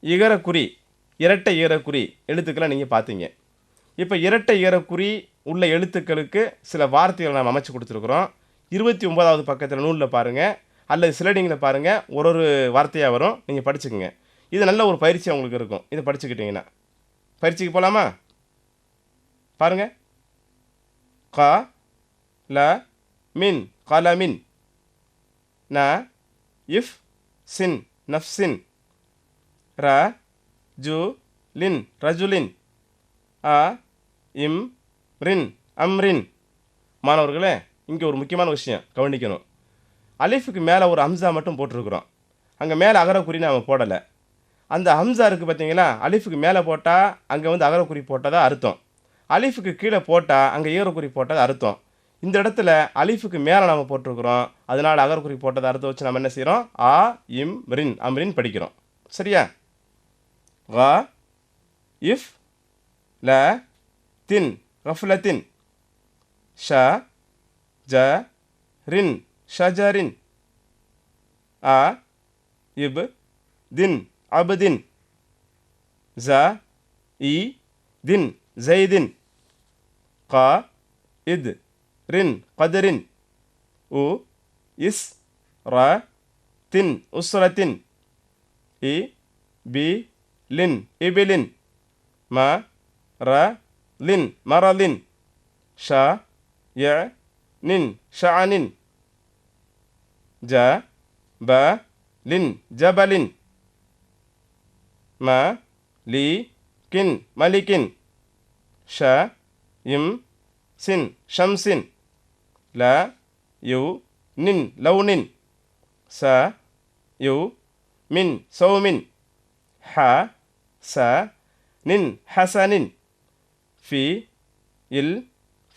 இகரக்குறி, இரட்டை இகரக்குறி எழுத்துக்களை நீங்கள் பார்த்தீங்க. இப்போ இரட்டை இகரக்குறி உள்ள எழுத்துக்களுக்கு சில வார்த்தைகளை நாம் அமைச்சு கொடுத்துருக்குறோம். 29வது பக்கத்தில் நூலில் பாருங்கள், அல்லது சிலடிங்கில் பாருங்கள், ஒரு ஒரு வார்த்தையாக வரும். நீங்கள் படிச்சுக்கோங்க. இது நல்ல ஒரு பயிற்சி உங்களுக்கு இருக்கும். இதை படிச்சுக்கிட்டிங்கன்னா பயிற்சிக்கு போகலாமா? பாருங்கள். க ல மின் கலமின், ந இஃப் சின் நஃப்சின், ர ஜு லின் ரஜுலின், அ இம் ரின் அம்ரின். மாணவர்களே, இங்கே ஒரு முக்கியமான விஷயம் கவனிக்கணும். அலிஃபுக்கு மேலே ஒரு ஹம்சா மட்டும் போட்டிருக்கிறோம். அங்கே மேலே அகரக்குறி நாம் போடலை. அந்த ஹம்சா இருக்குது பார்த்தீங்களா, அலிஃபுக்கு மேலே போட்டால் அங்கே வந்து அகரக்குறி போட்டதா அர்த்தம். அலிஃபுக்கு கீழே போட்டால் அங்கே ஈரக்குறி போட்டது அர்த்தம். இந்த இடத்துல அலிஃபுக்கு மேலே நம்ம போட்டிருக்கிறோம். அதனால் அகரக்குறி போட்டதை அர்த்தம் வச்சு நம்ம என்ன செய்கிறோம்? ஆ இம் ரின் அம்ரின் படிக்கிறோம். சரியா? க இஃப் ல தின் கஃப்லத்தின், ஷ ஜ ரின் ஷஜரின், அ இப் தின் அபதின், ஜ இ தின் ஜெய்தின், க இத் ரின் கதரின், உ இஸ் ர தின் உஸ்ரத்தின், இ பி லின் இபிலின், ம ர லின் மரலின், ஷ ய நின் ஷஅனின், ஜ ப லின் ஜபலின், ம லி கின் மலிக்கின், ஷ இம் சின் ஷம்சின், ல யு நின் லவுனின், ச யு மின் சௌமின், ஹ ச நின் ஹசனின், ஃபி இல்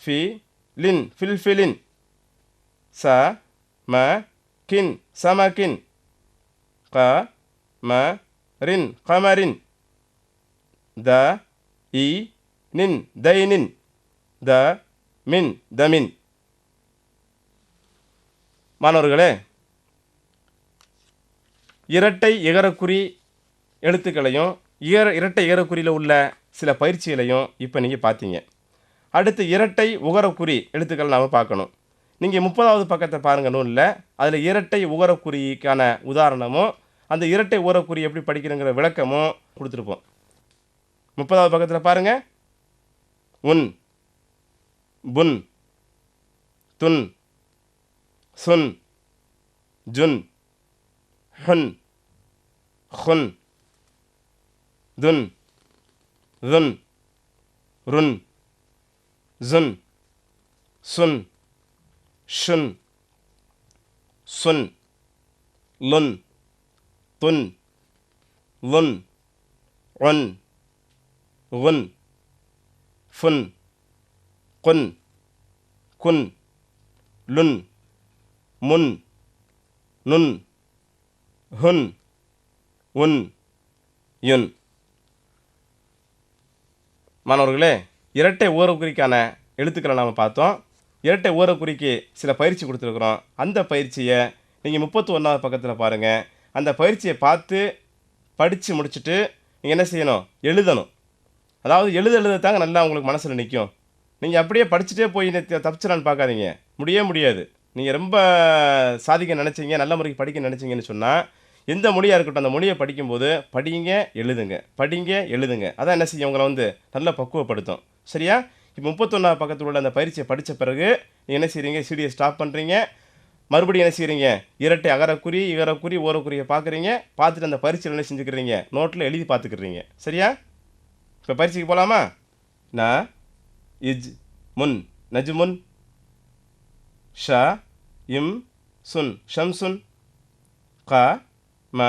ஃபி லின் ஃபில்ஃபிலின், ச ம கின் சமகின், க ம ரின் கமரின், த இ நின் தைனின், த மின் தமின். மாணவர்களே, இரட்டை இகரக்குறி எழுத்துக்களையும் இரட்டை இகரக்குறியில் உள்ள சில பயிற்சிகளையும் இப்போ நீங்கள் பார்த்தீங்க. அடுத்து இரட்டை உகரக்குறி எழுத்துக்களை நாம் பார்க்கணும். நீங்கள் 30வது பக்கத்தை பாருங்கள் நூலில். அதில் இரட்டை உகரக்குறிக்கான உதாரணமும் அந்த இரட்டை உகரக்குறி எப்படி படிக்கிறங்கிற விளக்கமும் கொடுத்துருப்போம். 30வது பக்கத்தில் பாருங்கள். உன், புன், துன், சுன், June, Hun, Hun, Tun, Tun, ருன், June, சுன், ஷுன், சுன், லுன், துன், லுன், உன், குன், ஃபுன், குன், குன், லுன், முன், நுன், ஹுன், உன், யுன். மாணவர்களே, இரட்டை உகரக்குறிக்கான எழுத்துக்களை நாம் பார்த்தோம். இரட்டை உகரக்குறிக்கு சில பயிற்சி கொடுத்துருக்குறோம். அந்த பயிற்சியை நீங்கள் 31வது பக்கத்தில் பாருங்கள். அந்த பயிற்சியை பார்த்து படித்து முடிச்சுட்டு நீங்கள் என்ன செய்யணும்? எழுதணும். அதாவது எழுதத்தாங்க நல்லா உங்களுக்கு மனசில் நிற்கும். நீங்கள் அப்படியே படிச்சுட்டே போய் தப்பிச்சிடான்னு பார்க்காதீங்க. முடியாது. நீங்கள் ரொம்ப சாதிக்க நினச்சிங்க, நல்ல முறைக்கு படிக்க நினச்சிங்கன்னு சொன்னால் எந்த மொழியாக இருக்கட்டும், அந்த மொழியை படிக்கும்போது படிங்க எழுதுங்க, படிங்க எழுதுங்க. அதான் என்ன செய்யும்? உங்களை வந்து நல்லா பக்குவப்படுத்தும். சரியா? இப்போ 31வது பக்கத்தில் உள்ள அந்த பயிற்சியை படித்த பிறகு நீங்கள் என்ன செய்கிறீங்க? சிடியை ஸ்டாப் பண்ணுறீங்க. மறுபடியும் என்ன செய்கிறீங்க? இரட்டை அகரக்குறி, இகரக்குறி, ஓரக்குறியை பார்க்குறீங்க. பார்த்துட்டு அந்த பயிற்சியில் என்ன செஞ்சுக்கிறீங்க? நோட்டில் எழுதி பார்த்துக்கிறீங்க. சரியா? இப்போ பயிற்சிக்கு போகலாமா? ந இஜ் முன் நஜ்முன், ஷ இம் சுன் ஷம்சுன், க ம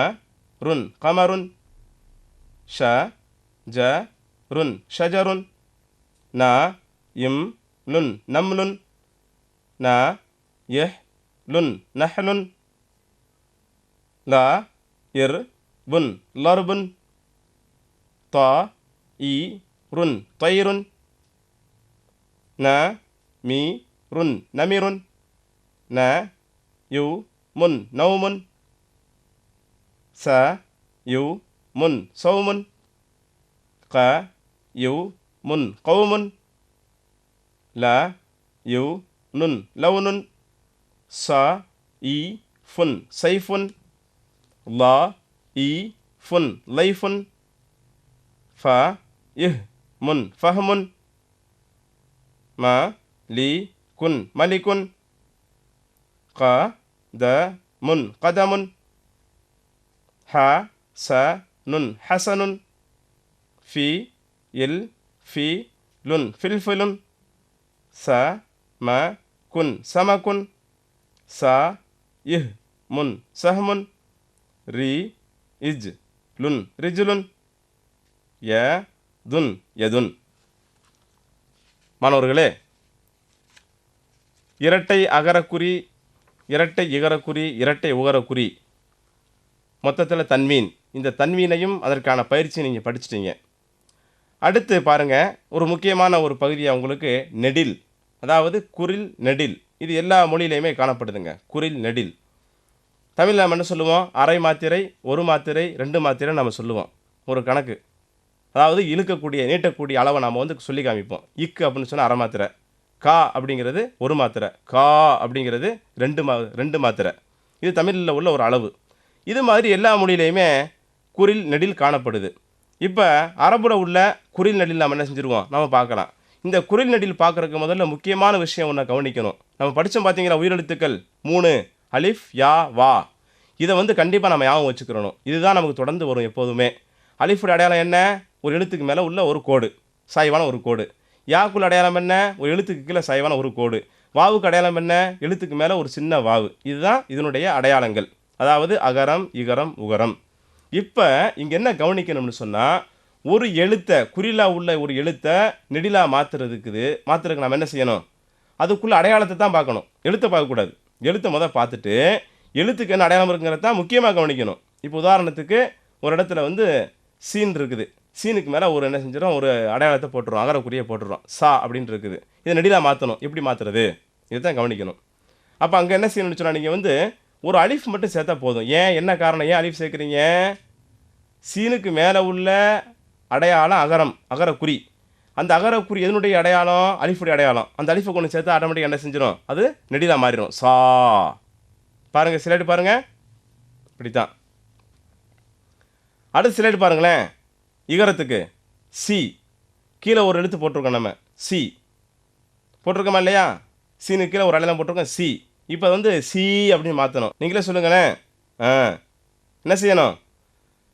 ருன் கமருன், ஷ ஜ ருன் ஷஜருன், ந இம் லுன் நம்லுன், ந இஹ் லுன் நஹ்லுன், ல இர் புன் லர்புன், த இ ருன் தைருன், ந மீ ருன் நமிருன், ந யு முன் நௌமுன், ச யு முன் சௌமுன் க யு முன் கௌமுன் ல யு நுன் லவுனுன் ச இ ஃபுன் சைஃபுன் லா இ ஃபுன் லைஃபுன் ஃப இஹ் முன் ஃபஹமுன் ம லி குன் மலிகுன் க த முன் கதமுன் ஹ ச நுன் ஹசனுன் ஃபி இல் ஃபி லுன் ஃபில்ஃபிலுன் ச ம குன் சமகுன் ச இஹ் முன் சஹமுன் ரி இஜ் லுன் ரிஜுலுன் ய துன் யதுன். மாணவர்களே, இரட்டை அகரக்குறி, இரட்டை இகரக்குறி, இரட்டை உகரக்குறி, மொத்தத்தில் தன்வீன். இந்த தன்வீனையும் அதற்கான பயிற்சி நீங்கள் படிச்சிட்டீங்க. அடுத்து பாருங்கள், ஒரு முக்கியமான ஒரு பகுதியாக உங்களுக்கு நெடில், அதாவது குரில் நெடில். இது எல்லா மொழியிலையுமே காணப்படுதுங்க. குரில் நெடில். தமிழில் நம்ம என்ன சொல்லுவோம்? அரை மாத்திரை, ஒரு மாத்திரை, 2 மாத்திரை நம்ம சொல்லுவோம். ஒரு கணக்கு, அதாவது இழுக்கக்கூடிய நீட்டக்கூடிய அளவை நாம் வந்து சொல்லி காமிப்போம். இக்கு அப்படின்னு சொன்னால் அரை மாத்திரை, கா அப்படிங்கிறது ஒரு மாத்திரை, கா அப்படிங்கிறது 2 மாத்திரை. இது தமிழில் உள்ள ஒரு அளவு. இது மாதிரி எல்லா மொழியிலையுமே குரில் நெடில் காணப்படுது. இப்போ அரபுல உள்ள குரில் நெடில் நம்ம என்ன செஞ்சுருவோம், நம்ம பார்க்கலாம். இந்த குரில் நெடில் பார்க்குறதுக்கு முதல்ல முக்கியமான விஷயம் ஒன்று கவனிக்கணும். நம்ம படித்தோம் பார்த்தீங்களா, உயிரெழுத்துக்கள் 3 அலிஃப் யா வா. இதை வந்து கண்டிப்பாக நம்ம ஞாபகம் வச்சுக்கிறணும். இதுதான் நமக்கு தொடர்ந்து வரும் எப்போதுமே. அலிஃபுடைய அடையாளம் என்ன? ஒரு எழுத்துக்கு மேலே உள்ள ஒரு கோடு, சாய்வான ஒரு கோடு. யாக்குள் அடையாளம் என்ன? ஒரு எழுத்துக்கு கீழே சாய்வான ஒரு கோடு. வாவுக்கு அடையாளம் என்ன? எழுத்துக்கு மேலே ஒரு சின்ன வாவு. இதுதான் இதனுடைய அடையாளங்கள், அதாவது அகரம் இகரம் உகரம். இப்போ இங்கே என்ன கவனிக்கணும்னு சொன்னால், ஒரு எழுத்தை குறிலா உள்ள ஒரு எழுத்தை நெடிலா மாற்றுறதுக்கு நம்ம என்ன செய்யணும்? அதுக்குள்ளே அடையாளத்தை தான் பார்க்கணும், எழுத்தை பார்க்கக்கூடாது. எழுத்தை முதல் பார்த்துட்டு எழுத்துக்கு என்ன அடையாளம் இருக்குங்கிறத தான் முக்கியமாக கவனிக்கணும். இப்போ உதாரணத்துக்கு ஒரு இடத்துல வந்து சீன் இருக்குது. சீனுக்கு மேலே ஒரு என்ன செஞ்சிடும், ஒரு அடையாளத்தை போட்டுரும், அகரக்குறியை போட்டுரும். சா அப்படின்னு இருக்குது. இதை நெடிலா மாற்றணும். எப்படி மாற்றுறது? இதை தான் கவனிக்கணும். அப்போ அங்கே என்ன செய்யணும்னு சொன்னால், நீங்கள் வந்து ஒரு அலிஃப் மட்டும் சேர்த்தா போதும். ஏன், என்ன காரணம், ஏன் அலிஃப் சேர்க்குறீங்க? சீனுக்கு மேலே உள்ள அடையாளம் அகரம், அகரக்குறி. அந்த அகரக்குறி எதனுடைய அடையாளம்? அலிஃபுடைய அடையாளம். அந்த அலிஃபை கொண்டு சேர்த்தா ஆட்டோமேட்டிக்காக என்ன செஞ்சிடும், அது நெடிலா மாறிடும். சா. பாருங்கள், சிலேட்டு பாருங்கள், இப்படித்தான். அடுத்து சிலேட்டு பாருங்களேன். இகரத்துக்கு சி, கீழே ஒரு எழுத்து போட்டிருக்கோம், நம்ம சி போட்டிருக்கோமா இல்லையா? சீனுக்கு கீழே ஒரு அடையாளம் போட்டிருக்கோம், சி. இப்போ வந்து சி அப்படின்னு மாற்றணும். நீங்களே சொல்லுங்களேன். என்ன செய்யணும்?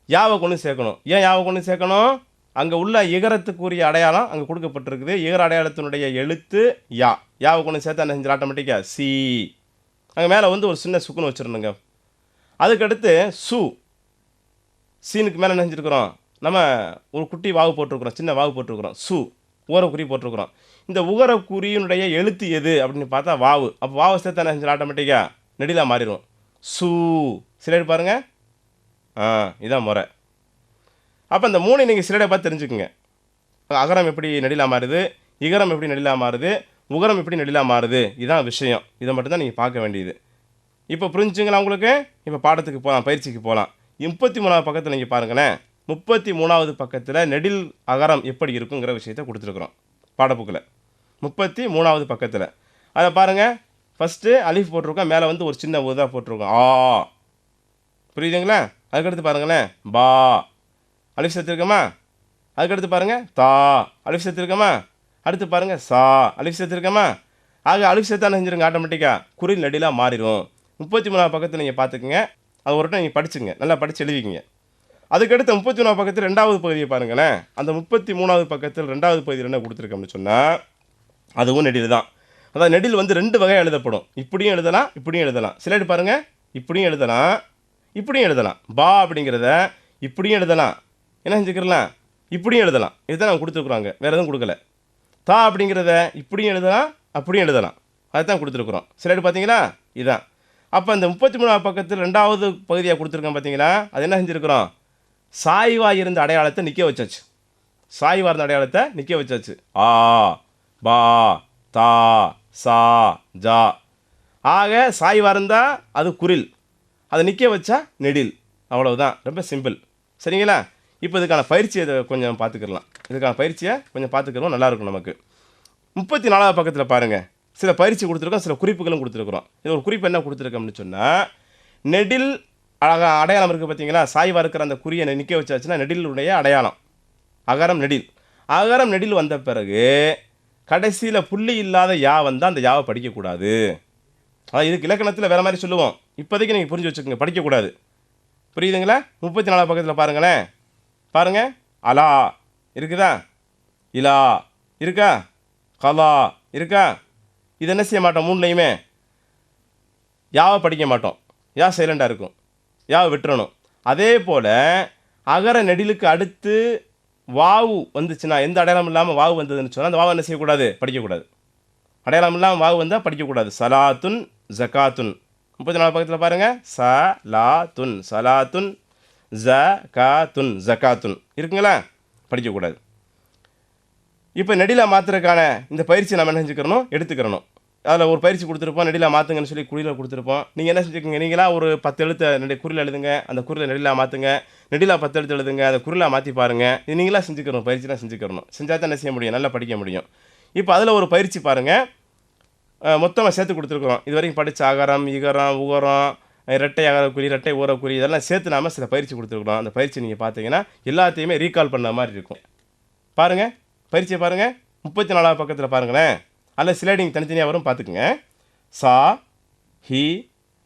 யாவை கொண்டு சேர்க்கணும். ஏன் யாவை கொண்டு சேர்க்கணும்? அங்கே உள்ள இகரத்துக்குரிய அடையாளம் அங்கே கொடுக்கப்பட்டிருக்குது. இகர அடையாளத்தினுடைய எழுத்து யா. யாவை கொண்டு சேர்த்தா என்ன செஞ்சு ஆட்டோமேட்டிக்காக சி. அங்கே மேலே வந்து ஒரு சின்ன சுக்குன்னு வச்சுருந்துங்க. அதுக்கடுத்து சு. சீனுக்கு மேலே என்ன செஞ்சுருக்குறோம், நம்ம ஒரு குட்டி வாவு போட்டிருக்கிறோம், சின்ன வாவு போட்டிருக்கிறோம். சு, உகரக்குறி போட்டிருக்கிறோம். இந்த உகரக்குறியினுடைய எழுத்து எது அப்படின்னு பார்த்தா வாவு. அப்போ வாவை சேர்த்தா என்ன செஞ்சு ஆட்டோமேட்டிக்காக நெடிலா மாறிடும். சு. சிலேடு பாருங்கள். இதான் முறை. அப்போ இந்த 3 நீங்கள் சிலேடை பார்த்து தெரிஞ்சுக்குங்க. அகரம் எப்படி நெடிலா மாறுது, இகரம் எப்படி நெடிலா மாறுது, உகரம் எப்படி நெடிலா மாறுது. இதுதான் விஷயம். இதை மட்டும்தான் நீங்கள் பார்க்க வேண்டியது. இப்போ புரிஞ்சுங்களா உங்களுக்கு? இப்போ பாடத்துக்கு போகலாம், பயிற்சிக்கு போகலாம். 33வது பக்கத்தில் நீங்கள் பாருங்களேன். 33வது பக்கத்தில் நெடில் அகரம் எப்படி இருக்குங்கிற விஷயத்தை கொடுத்துருக்குறோம் பாடப்புக்கில். 33வது பக்கத்தில் அதை பாருங்கள். ஃபஸ்ட்டு அலிஃப் போட்டிருக்கோம், மேலே வந்து ஒரு சின்ன உதா போட்டிருக்கோம், ஆ. புரியுதுங்களா? அதுக்கடுத்து பாருங்களேன், பா அலிஃப் சேர்த்துருக்கோமா. அதுக்கடுத்து பாருங்கள், தா அலிஃப் சேர்த்துருக்கோமா. அடுத்து பாருங்கள், சா அலிஃப் சேர்த்துருக்கோமா. ஆக அலிஃப் சேர்த்தா செஞ்சுருங்க, ஆட்டோமேட்டிக்காக குரில் நெடிலாக மாறிடும். 33வது பக்கத்தில் நீங்கள் பார்த்துக்குங்க. அது ஒரு டைம் நீங்கள் படிச்சுங்க, நல்லா படித்து எழுதிக்கிங்க. அதுக்கடுத்து 33வது பக்கத்தில் 2வது பகுதியை பாருங்களேன். அந்த 33வது பக்கத்தில் 2வது பகுதியில் என்ன கொடுத்துருக்கோம்னு சொன்னால், அதுவும் நெடில் தான். அதாவது நெடில் வந்து 2 வகையாக எழுதப்படும். இப்படியும் எழுதலாம், இப்படியும் எழுதலாம். சிலேடு பாருங்கள், இப்படியும் எழுதலாம், இப்படியும் எழுதலாம். பா அப்படிங்கிறத இப்படியும் எழுதலாம், என்ன செஞ்சுக்கலாம், இப்படியும் எழுதலாம். இதுதான் நம்ம கொடுத்துருக்குறாங்க, வேறு எதுவும் கொடுக்கல. தா அப்படிங்கிறத இப்படியும் எழுதலாம், அப்படியும் எழுதலாம். அதை தான் கொடுத்துருக்குறோம். சிலேடு பார்த்தீங்களா? இதுதான். அப்போ இந்த 33வது பக்கத்தில் 2வது பகுதியாக கொடுத்துருக்கோம் பார்த்தீங்களா? அது என்ன செஞ்சுருக்குறோம், சாய்வாக இருந்த அடையாளத்தை நிற்க வச்சாச்சு. சாய்வாக இருந்த அடையாளத்தை நிற்க வச்சாச்சு. ஆ, பா, தா, சா, ஜா. ஆக சாய்வாக இருந்தால் அது குரில், அதை நிற்க வச்சா நெடில். அவ்வளவுதான், ரொம்ப சிம்பிள். சரிங்களா? இப்போ இதுக்கான பயிற்சியை கொஞ்சம் பார்த்துக்கலாம். இதுக்கான பயிற்சியை கொஞ்சம் பார்த்துக்கிறோம், நல்லாயிருக்கும் நமக்கு. 34வது பக்கத்தில் பாருங்கள், சில பயிற்சி கொடுத்துருக்கோம், சில குறிப்புகளும் கொடுத்துருக்குறோம். இது ஒரு குறிப்பு என்ன கொடுத்துருக்கோம்னு சொன்னால், நெடில் அடையாளம் இருக்குது பார்த்தீங்களா, சாய்வாக இருக்கிற அந்த குறியை நிற்க வச்சாச்சுன்னா நெடிலுடைய அடையாளம் அகரம் நெடில். அகரம் நெடில் வந்த பிறகு கடைசியில் புள்ளி இல்லாத யா வந்தால் அந்த யாவை படிக்கக்கூடாது. அதான் இதுக்கு இலக்கணத்தில் வேறு மாதிரி சொல்லுவோம். இப்போதைக்கு நீங்கள் புரிஞ்சு வச்சுக்கோங்க, படிக்கக்கூடாது. புரியுதுங்களா? 34 பக்கத்தில் பாருங்களேன். பாருங்கள், அலா இருக்குதா, இலா இருக்கா, கலா இருக்கா. இது என்ன செய்ய மாட்டோம், மூணுலையுமே யாவை படிக்க மாட்டோம், யா சைலண்டாக இருக்கும், யாவை விட்டுறணும். அதே போல் அகர நெடிலுக்கு அடுத்து வாவு வந்துச்சுன்னா, எந்த அடையாளம் இல்லாமல் வாவு வந்ததுன்னு சொன்னால் அந்த வாவை என்ன செய்யக்கூடாது, படிக்கக்கூடாது. அடையாளம் இல்லாமல் வாவு வந்தால் படிக்கக்கூடாது. சலாத்துன் ஜகாத்துன் 34 பக்கத்தில் பாருங்கள். சலாத்துன் சலாத்துன் ஜகாத்துன் ஜகாத்துன் இருக்குங்களா, படிக்கக்கூடாது. இப்போ நெடிலா மாற்றுறதுக்கான இந்த பயிற்சி நம்ம என்ன செஞ்சுக்கிறணும், எடுத்துக்கிறணும். அதில் ஒரு பயிற்சி கொடுத்துருப்போம், நெடிலா மாற்றுங்கன்னு சொல்லி குறியில் கொடுத்துருப்போம். நீங்கள் என்ன செஞ்சுக்கோங்க, நீங்களாக ஒரு 10 எழுத்தை குறியில் எழுதுங்க, அந்த குறியில் நெடிலா மாற்றுங்க. நெடிலா 10 எழுத்து எழுதுங்க, அதை குறிலா மாற்றி பாருங்கள். இது நீங்களாக செஞ்சுக்கிறணும், பயிற்சிலாம் செஞ்சுக்கிறணும். செஞ்சால் தான் என்ன செய்ய முடியும், நல்லா படிக்க முடியும். இப்போ அதில் ஒரு பயிற்சி பாருங்கள், மொத்தமாக சேர்த்து கொடுத்துருக்குறோம். இது வரைக்கும் படித்த அகரம் இகரம் உகரம் இரட்டை அகரக்குறி இரட்டை ஊரக்குறி இதெல்லாம் சேர்த்து நாம் சில பயிற்சி கொடுத்துருக்குறோம். அந்த பயிற்சி நீங்கள் பார்த்தீங்கன்னா எல்லாத்தையுமே ரீகால் பண்ண மாதிரி இருக்கும். பாருங்கள், பயிற்சியை பாருங்கள். 34வது பக்கத்தில் பாருங்களேன், அதில் ஸ்லைடிங் தனித்தனியாக வரும், பார்த்துக்குங்க. சா ஹி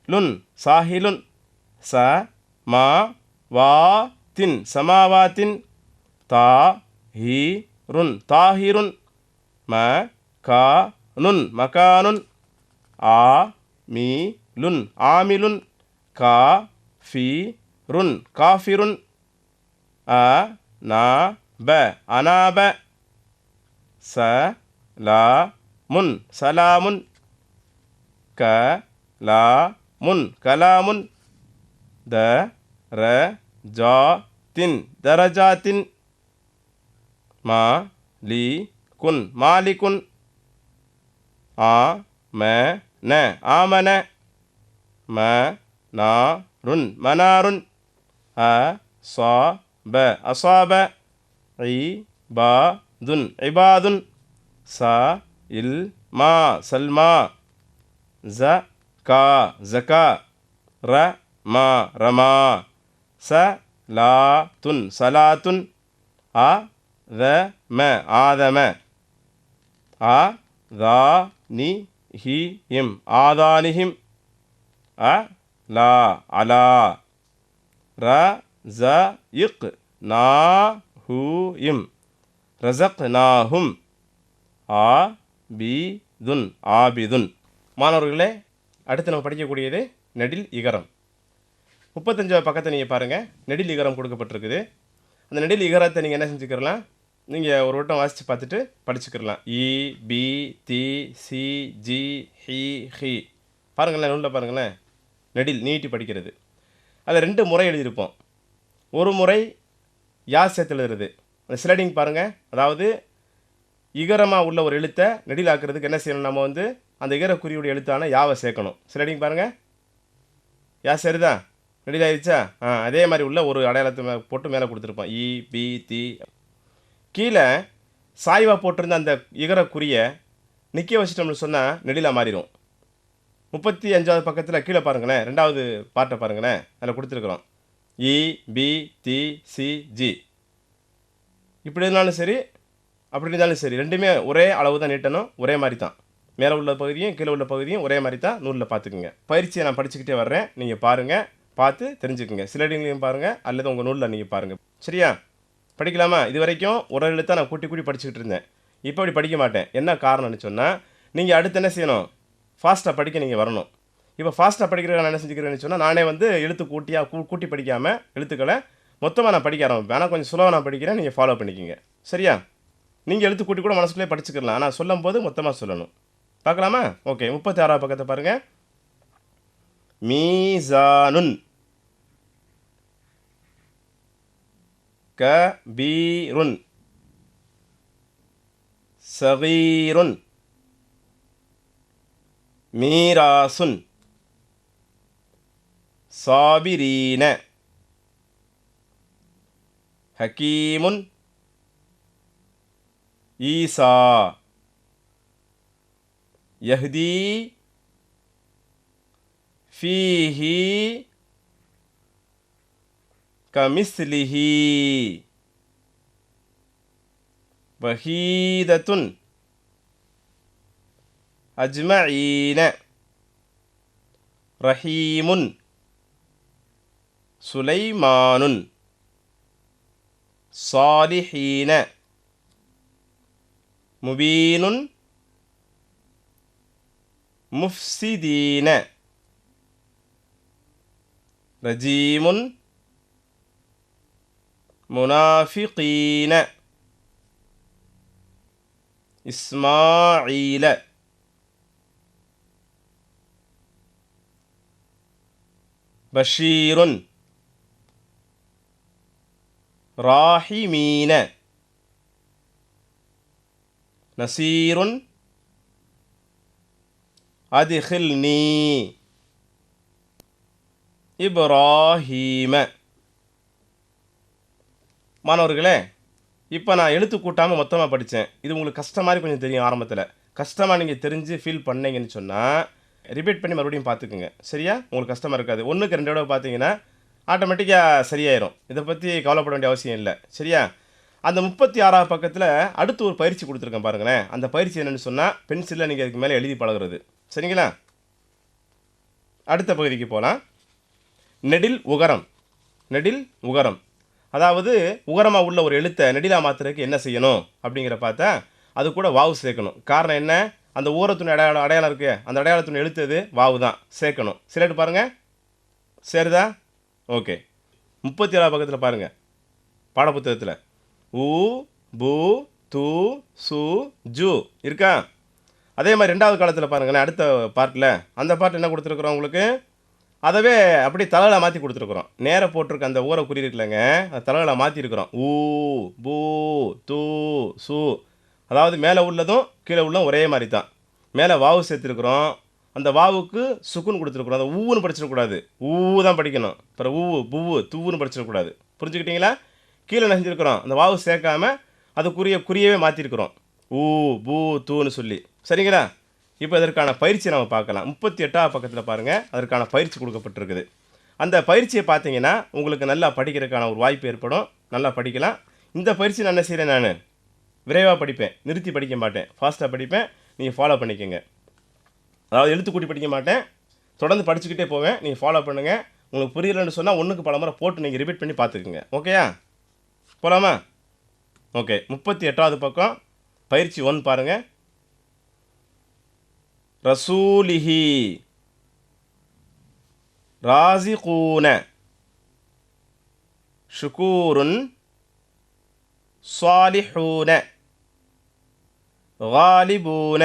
லுன் சாஹிலுன், ச மா வா தின் சமாவாத்தின், தா ஹி ருன் தாஹிருன், ம கா நுன் மகானுன், ஆ மீ லுன் ஆமிலுன், கா ஃபி ருன் காஃபிருன், அ நா ப அனாப, ச லா முன் சலாமுன், க லா முன் கலாமுன், த ர ஜா தின் தரஜாத்தின், மா லி குன் மாலிகுன், ஆ ம ந ஆமன, ம நா ருன் மனாருன், அ சா ப அசாப, இ பா துன் இபாதுன், ச இல் மா சல்மா, ஜ கா ஜகா, ர மா ரமா, ச லா துன் சலாத்துன், அ த ம ஆதம, அ தா நி ஹி இம் ஆதானிஹிம், அ லா அலா, ர ஜ இக் நா ஹூ இம் ரசக் நாஹும், ஆ பி துன் ஆபிதுன். மாணவர்களே, அடுத்து நம்ம படிக்கக்கூடியது நெடில் இகரம். 35வது பக்கத்தை நீங்கள் பாருங்கள், நெடில் இகரம் கொடுக்கப்பட்டிருக்குது. அந்த நெடில் இகரத்தை நீங்கள் என்ன செஞ்சுக்கிறலாம், நீங்கள் ஒரு வட்டம் வாசித்து பார்த்துட்டு படிச்சுக்கிறலாம். இ பி தி சி ஜி ஹி ஹி. பாருங்களேன், நூலில் பாருங்களேன், நெடில் நீட்டி படிக்கிறது. அதில் 2 முறை எழுதியிருப்போம். ஒரு முறை யா சேர்த்து எழுதுறது, அந்த ஸ்லைடிங் பாருங்கள். அதாவது இகரமாக உள்ள ஒரு எழுத்தை நெடிலாக்குறதுக்கு என்ன செய்யணும், நம்ம வந்து அந்த இகரக்குறியுடைய எழுத்தான யாவை சேர்க்கணும். ஸ்லைடிங் பாருங்கள், யா சரிதா, நெடிலாயிருச்சா. அதே மாதிரி உள்ள ஒரு அடையாளத்தை போட்டு மேலே கொடுத்துருப்போம், இ பி தி. கீழே சாய்வாக போட்டிருந்த அந்த இகரக்குறியை நிற்க வச்சிட்டோம்னு சொன்னால் நெடிலாக மாறிடும். 35வது பக்கத்தில் கீழே பாருங்களேன், 2வது பார்ட்டை பாருங்களேன், அதில் கொடுத்துருக்குறோம். இ பி தி சி ஜி. இப்படி இருந்தாலும் சரி, அப்படி இருந்தாலும் சரி, ரெண்டுமே ஒரே அளவு தான் நீட்டணும், ஒரே மாதிரி தான். மேலே உள்ள பகுதியும் கீழே உள்ள பகுதியும் ஒரே மாதிரி தான் நூலில் பார்த்துக்குங்க. பயிற்சியை நான் படிச்சுக்கிட்டே வர்றேன், நீங்கள் பாருங்கள், பார்த்து தெரிஞ்சுக்குங்க. ஸ்லைடிங்லையும் பாருங்கள், அல்லது உங்கள் நூலில் நீங்கள் பாருங்கள். சரியா, படிக்கலாமா? இது வரைக்கும் ஒரு எழுத்தாக நான் கூட்டி கூட்டி படிச்சுக்கிட்டு இருந்தேன். இப்போ அப்படி படிக்க மாட்டேன். என்ன காரணம்னு சொன்னால், நீங்கள் அடுத்து என்ன செய்யணும், ஃபாஸ்ட்டாக படிக்க நீங்கள் வரணும். இப்போ ஃபாஸ்ட்டாக படிக்கிறதுக்கு நான் என்ன செஞ்சுக்கிறேன்னு சொன்னால், நானே வந்து எழுத்து கூட்டி படிக்காமல் எழுத்துக்களை மொத்தமாக நான் படிக்க ஆரம்பிப்பேன். ஆனால் கொஞ்சம் சுலவாக நான் படிக்கிறேன், நீங்கள் ஃபாலோ பண்ணிக்கிங்க. சரியா, நீங்கள் எழுத்து கூட்டி கூட மனசுக்குள்ளே படிச்சுக்கலாம், ஆனால் சொல்லும் போது மொத்தமாக சொல்லணும். பார்க்கலாமா? ஓகே, 36வது பக்கத்தை பாருங்கள். மீசானுன், கபீருன், சகீருன், மீராசுன், சாபிரீன, ஹக்கீமுன் ஈசா யஹ்தி ஃபீஹி கமிஸ்லிஹி வஹீதத்துன் அஜ்மஈன ரஹீமுன் சுலைமானுன் சாலிஹீன முபீனுன் முஃப்சிதீன ரஜீமுன் முனாஃபிகீன இஸ்மாஈல பஷீருன் ராஹிமீன நசீருன் அதிஹில்னி இப்ராஹீம. மாணவர்களே, இப்போ நான் எழுத்து கூட்டாமல் மொத்தமாக படித்தேன். இது உங்களுக்கு கஷ்டம் மாதிரி கொஞ்சம் தெரியும். ஆரம்பத்தில் கஷ்டமாக நீங்கள் தெரிஞ்சு ஃபீல் பண்ணீங்கன்னு சொன்னால் ரிப்பீட் பண்ணி மறுபடியும் பார்த்துக்குங்க. சரியா? உங்களுக்கு கஷ்டமாக இருக்காது. 1க்கு 2 தடவை பார்த்தீங்கன்னா ஆட்டோமேட்டிக்காக சரியாயிரும். இதை பற்றி கவலைப்பட வேண்டிய அவசியம் இல்லை. சரியா? அந்த 36வது பக்கத்தில் அடுத்து ஒரு பயிற்சி கொடுத்துருக்கேன் பாருங்களேன். அந்த பயிற்சி என்னென்னு சொன்னால் பென்சிலில் நீங்கள் அதுக்கு மேலே எழுதி பழகிறது. சரிங்களா? அடுத்த பகுதிக்கு போகலாம். நெடில் உகரம். நெடில் உகரம் அதாவது உகரமாக உள்ள ஒரு எழுத்தை நெடிலாக மாற்றுறதுக்கு என்ன செய்யணும் அப்படிங்கிற பார்த்தா அது கூட வாவு சேர்க்கணும். காரணம் என்ன? அந்த ஊரத்துணை அடையாளம் இருக்குது. அந்த அடையாளத்துணை எழுத்து எது? வாவு தான் சேர்க்கணும். சிலேட்டு பாருங்கள். சேருதா? ஓகே. 37வது பக்கத்தில் பாருங்கள். பாடப்புத்தகத்தில் ஊ பூ து சு ஜு இருக்கா? அதே மாதிரி 2வது காலத்தில் பாருங்களேன். அடுத்த பார்ட்டில் அந்த பார்ட் என்ன கொடுத்துருக்குறோம் உங்களுக்கு? அதவே அப்படி தலையில் மாற்றி கொடுத்துருக்குறோம். நேராக போட்டிருக்க அந்த ஊரை குறி இருக்குல்லங்க, அந்த தலையில் மாற்றிருக்கிறோம். ஊ பூ து சு அதாவது மேலே உள்ளதும் கீழே உள்ளதும் ஒரே மாதிரி தான். மேலே வாவு சேர்த்துருக்குறோம். அந்த வாவுக்கு சுக்குன்னு கொடுத்துருக்குறோம். அந்த ஊன்னு படிச்சிடக்கூடாது. ஊ தான் படிக்கணும். அப்புறம் ஊ பூவு தூவுன்னு படிச்சிடக்கூடாது. புரிஞ்சுக்கிட்டீங்களா? கீழே நெஞ்சிருக்கிறோம். அந்த வாவு சேர்க்காம குறியவே மாற்றிருக்கிறோம். ஊ பூ தூன்னு சொல்லி. சரிங்களா? இப்போ இதற்கான பயிற்சி நம்ம பார்க்கலாம். 38வது பக்கத்தில் பாருங்கள். அதற்கான பயிற்சி கொடுக்கப்பட்டிருக்குது. அந்த பயிற்சியை பார்த்தீங்கன்னா உங்களுக்கு நல்லா படிக்கிறதுக்கான ஒரு வாய்ப்பு ஏற்படும். நல்லா படிக்கலாம். இந்த பயிற்சி நான் என்ன செய்கிறேன்? நான் விரைவாக படிப்பேன். நிறுத்தி படிக்க மாட்டேன். ஃபாஸ்ட்டாக படிப்பேன். நீங்கள் ஃபாலோ பண்ணிக்கோங்க. அதாவது எழுத்து கூட்டி படிக்க மாட்டேன். தொடர்ந்து படிச்சுக்கிட்டே போவேன். நீங்கள் ஃபாலோ பண்ணுங்கள். உங்களுக்கு புரியலன்னு சொன்னால் 1க்கு பல முறை போட்டு நீங்கள் ரிப்பீட் பண்ணி பார்த்துக்குங்க. ஓகேயா? போகலாமா? ஓகே. 38வது பக்கம் பயிற்சி 1 பாருங்கள். ரசூலிஹி ராசிகூன ஷுகூருன் சாலிஹூன காலிபூன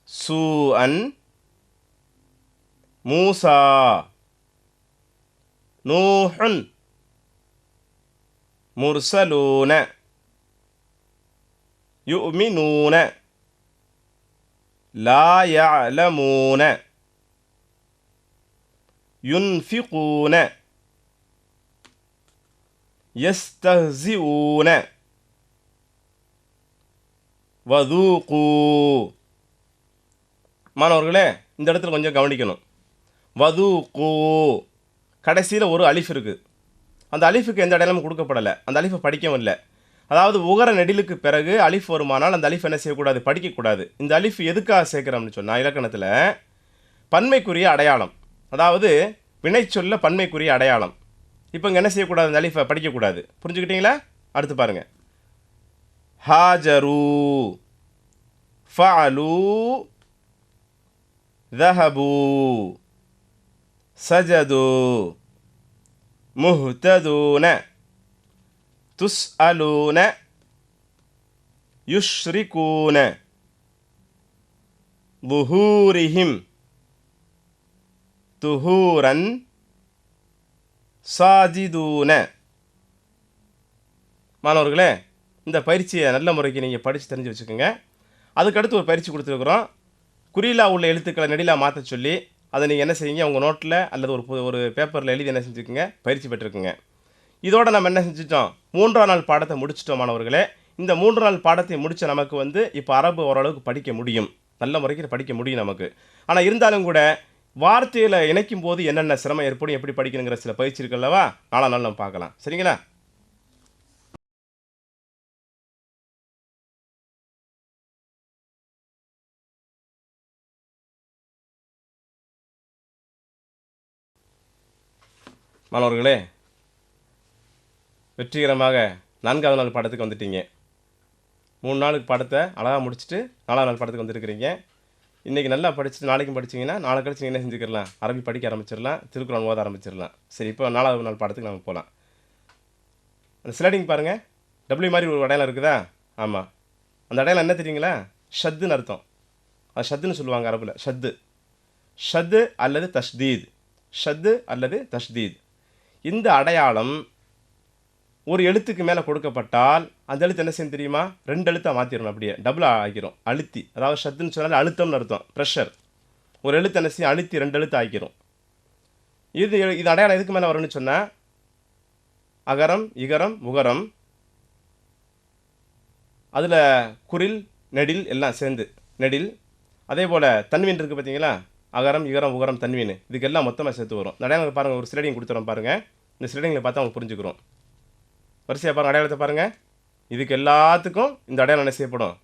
சூஅன் மூசா நூஹுன் முர்சலூன யுமினூன லா யஅலமூன யுன்ஃபிகூன யஸ்தஹ்சிஊன வதூகூ. மாணவர்களே, இந்த இடத்துல கொஞ்சம் கவனிக்கணும். வதூகூ கடைசியில் ஒரு அலிஃப் இருக்குது. அந்த அலிஃபுக்கு எந்த இடமும் கொடுக்கப்படலை. அந்த அலிஃபை படிக்கவும் இல்லை. அதாவது உகர நெடிலுக்கு பிறகு அலிஃப் வருமானால் அந்த அலிஃப் என்ன செய்யக்கூடாது? படிக்கக்கூடாது. இந்த அலிஃப் எதுக்காக சேர்க்குறோம்னு சொன்னால் இலக்கணத்தில் பன்மைக்குரிய அடையாளம். அதாவது வினைச்சொல்ல பன்மைக்குரிய அடையாளம். இப்போ இங்கே என்ன செய்யக்கூடாது? அந்த அலிஃபை படிக்கக்கூடாது. புரிஞ்சுக்கிட்டீங்களா? அடுத்து பாருங்கள். ஹாஜரு ஃபஅலு ذهبு சஜது முஹ்ததூன துஸ்அலூன யுஷ்ரிகூன ظுஹூரிஹிம் துஹூரன் சாஜிதூன. மாணவர்களே, இந்த பயிற்சியை நல்ல முறைக்கு நீங்கள் படித்து தெரிஞ்சு வச்சுக்கோங்க. அதுக்கடுத்து ஒரு பயிற்சி கொடுத்துருக்குறோம். குறிலா உள்ள எழுத்துக்களை நெடிலா மாற்ற சொல்லி அதை நீங்கள் என்ன செய்யுங்க? உங்கள் நோட்டில் அல்லது ஒரு பேப்பரில் எழுதி என்ன செஞ்சுக்கோங்க? பயிற்சி பெற்றுக்குங்க. இதோட நம்ம என்ன செஞ்சுட்டோம், 3ஆம் நாள் பாடத்தை முடிச்சிட்டோம் மாணவர்களே. இந்த 3 நாள் பாடத்தை முடிச்ச நமக்கு வந்து இப்போ அரபு ஓரளவுக்கு படிக்க முடியும். நல்ல முறைக்கு படிக்க முடியும் நமக்கு. ஆனா இருந்தாலும் கூட வார்த்தைகள இணைக்கும்போது என்னென்ன சிரமம் ஏற்படும், எப்படி படிக்கணுங்கிற சில பயிற்சி இருக்கு அல்லவா? 4ஆம் நாள் நம்ம பார்க்கலாம். சரிங்களா? மாணவர்களே, வெற்றிகரமாக 4வது நாள் பாடத்துக்கு வந்துட்டீங்க. 3 நாளுக்கு பாடத்தை அழகா முடிச்சுட்டு 4ஆம் நாள் பாடத்துக்கு வந்திருக்கிறீங்க. இன்னைக்கு நல்லா படிச்சுட்டு நாளைக்கும் படிச்சீங்கன்னா, நாளை கழிச்சு நீங்க என்ன செஞ்சுக்கலாம், அரபி படிக்க ஆரம்பிச்சிடலாம், திருக்குறான் ஓத ஆரம்பிச்சிடலாம். சரி, இப்போ 4வது நாள் பாடத்துக்கு நம்ம போலாம். அந்த ஸ்லைடிங் பாருங்க. டபிள்யூ மாதிரி ஒரு அடையாளம் இருக்குதா? ஆமா. அந்த அடையாளம் என்ன தெரியுங்களா? ஷத்துன்னு அர்த்தம். அது ஷத்துன்னு சொல்லுவாங்க அரபுல. ஷத்து. ஷத்து அல்லது தஷ்தீத். ஷத்து அல்லது தஷ்தீத். இந்த அடையாளம் ஒரு எழுத்துக்கு மேலே கொடுக்கப்பட்டால் அந்த எழுத்து என்ன செய்யும் தெரியுமா? 2 எழுத்தா மாற்றிடணும், அப்படியே டபுள் ஆக்கிரும். அழுத்தி, அதாவது ஷத்துன்னு சொன்னாலே அழுத்தம்னு அர்த்தம், ப்ரெஷர். ஒரு எழுத்து என்ன செய்யும், அழுத்தி 2 எழுத்து ஆக்கிரும். இது அடையாளம் எதுக்கு மேலே வரும்னு சொன்னால், அகரம் இகரம் உகரம், அதில் குரில் நெடில் எல்லாம் சேர்ந்து நெடில். அதே போல் தன்வீன் இருக்குது பார்த்தீங்களா? அகரம் இகரம் உகரம் தன்வீன், இதுக்கெல்லாம் மொத்தமாக சேர்த்து வரும். இந்த அடையாளம் பாருங்கள், ஒரு ஸ்லைடிங் கொடுத்துறோம் பாருங்கள். இந்த ஸ்லைடிங்கில் பார்த்தா அவங்க புரிஞ்சுக்கிறோம். வரிசையாக பாருங்கள், அடையாளத்தை பாருங்கள். இதுக்கு எல்லாத்துக்கும் இந்த அடையாளம் என்ன செய்யப்படும்,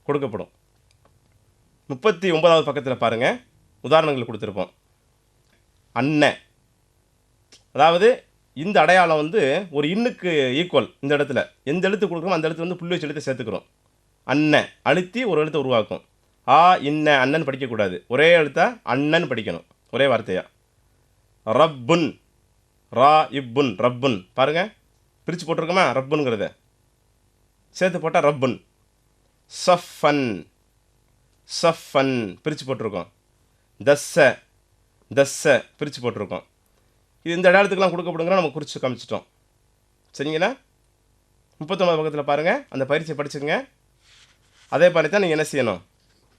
கொடுக்கப்படும். 39வது பக்கத்தில் பாருங்கள், உதாரணங்கள் கொடுத்துருப்போம். அண்ணன், அதாவது இந்த அடையாளம் வந்து ஒரு இன்னுக்கு ஈக்குவல். இந்த இடத்துல எந்த எழுத்து கொடுக்குறோம் அந்த எழுத்து வந்து புள்ளி வச்சு எழுத்து சேர்த்துக்கிறோம். அண்ணன் அழுத்தி ஒரு எழுத்தை உருவாக்கும். ஆ இன்ன அண்ணன் படிக்கக்கூடாது, ஒரே எழுத்தா அண்ணன் படிக்கணும், ஒரே வார்த்தையா. ரப்புன், ரா இப்புன், ரப்புன் பாருங்க, பிரித்து போட்டிருக்கோமா? ரப்புன்ங்கிறத சேர்த்து போட்டால் ரப்புன். சஃபன், சஃபன் பிரித்து போட்டிருக்கோம். தஸ்ஸ, தஸ்ஸ பிரித்து போட்டிருக்கோம். இது இந்த அடையாளத்துக்கெல்லாம் கொடுக்கப்படுங்கிற நம்ம குறித்து காமிச்சிட்டோம். சரிங்களா? 39 பக்கத்தில் பாருங்கள், அந்த பயிற்சியை படிச்சுக்கங்க. அதே மாதிரி தான் நீங்கள் என்ன செய்யணும்,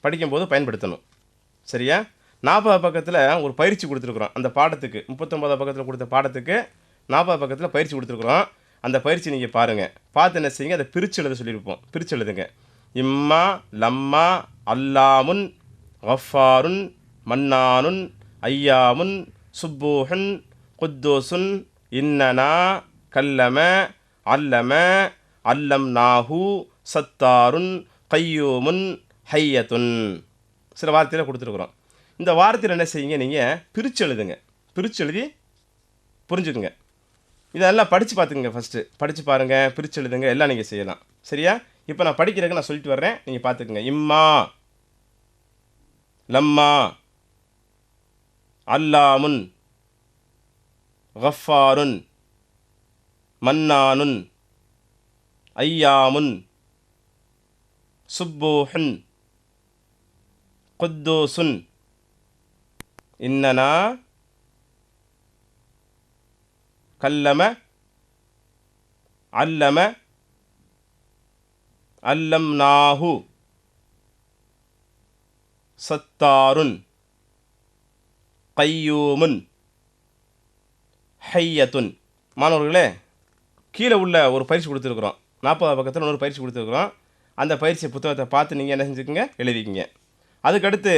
படிக்கும்போது பயன்படுத்தணும். சரியா? 40 பக்கத்தில் ஒரு பயிற்சி கொடுத்துருக்குறோம். அந்த பாடத்துக்கு 39 பக்கத்தில் கொடுத்த பாடத்துக்கு 40 பக்கத்தில் பயிற்சி கொடுத்துருக்குறோம். அந்த பயிற்சி நீங்கள் பாருங்கள். பார்த்து என்ன செய்யுங்க, அதை பிரித்து எழுத சொல்லியிருப்போம். பிரித்து எழுதுங்க. இம்மா லம்மா அல்லாமுன் கஃபாருன் மன்னானுன் ஐயாமுன் சுப்பூஹுன் குத்தூசுன் இன்னனா கல்லம அல்லம அல்லம் நாஹு சத்தாருன் கையூமுன் ஹையத்துன். சில வார்த்தையில் கொடுத்துருக்குறோம். இந்த வார்த்தையில் என்ன செய்யுங்க, நீங்கள் பிரித்து எழுதுங்க. பிரித்து எழுதி புரிஞ்சுக்குங்க. இதெல்லாம் படித்து பார்த்துக்குங்க. ஃபஸ்ட்டு படித்து பாருங்கள், பிரித்து எழுதுங்க, எல்லாம் நீங்கள் செய்யலாம். சரியா? இப்போ நான் படிக்கிறதுக்கு நான் சொல்லிட்டு வர்றேன், நீங்கள் பார்த்துக்குங்க. இம்மா லம்மா அல்லாமுன் கஃபாருன் மன்னானுன் ஐயாமுன் சுப்பூஹுன் குத்தூசுன் இன்னனா கல்லம அல்லம அல்லம் நாஹு சத்தாருன் கையூமுன் ஹையத்துன். மாணவர்களே, கீழே உள்ள ஒரு பயிற்சி கொடுத்துருக்குறோம். 40 பக்கத்தில் இன்னொரு பயிற்சி கொடுத்துருக்குறோம். அந்த பயிற்சி புத்தகத்தை பார்த்து நீங்கள் என்ன செஞ்சுக்கோங்க, எழுதிக்கிங்க. அதுக்கடுத்து